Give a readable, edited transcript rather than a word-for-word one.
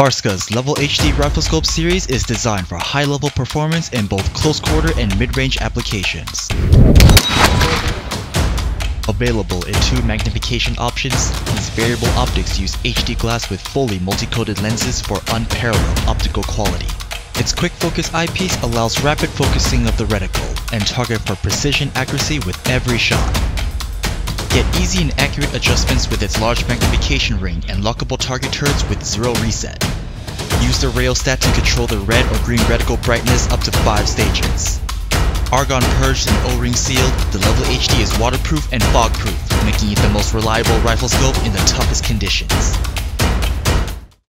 Barska's Level HD rifle scope series is designed for high-level performance in both close-quarter and mid-range applications. Available in 2 magnification options, these variable optics use HD glass with fully multi-coated lenses for unparalleled optical quality. Its quick focus eyepiece allows rapid focusing of the reticle and target for precision accuracy with every shot. Get easy and accurate adjustments with its large magnification ring and lockable target turrets with 0 reset. Use the rheostat to control the red or green reticle brightness up to 5 stages. Argon purged and O-ring sealed, the Level HD is waterproof and fog-proof, making it the most reliable rifle scope in the toughest conditions.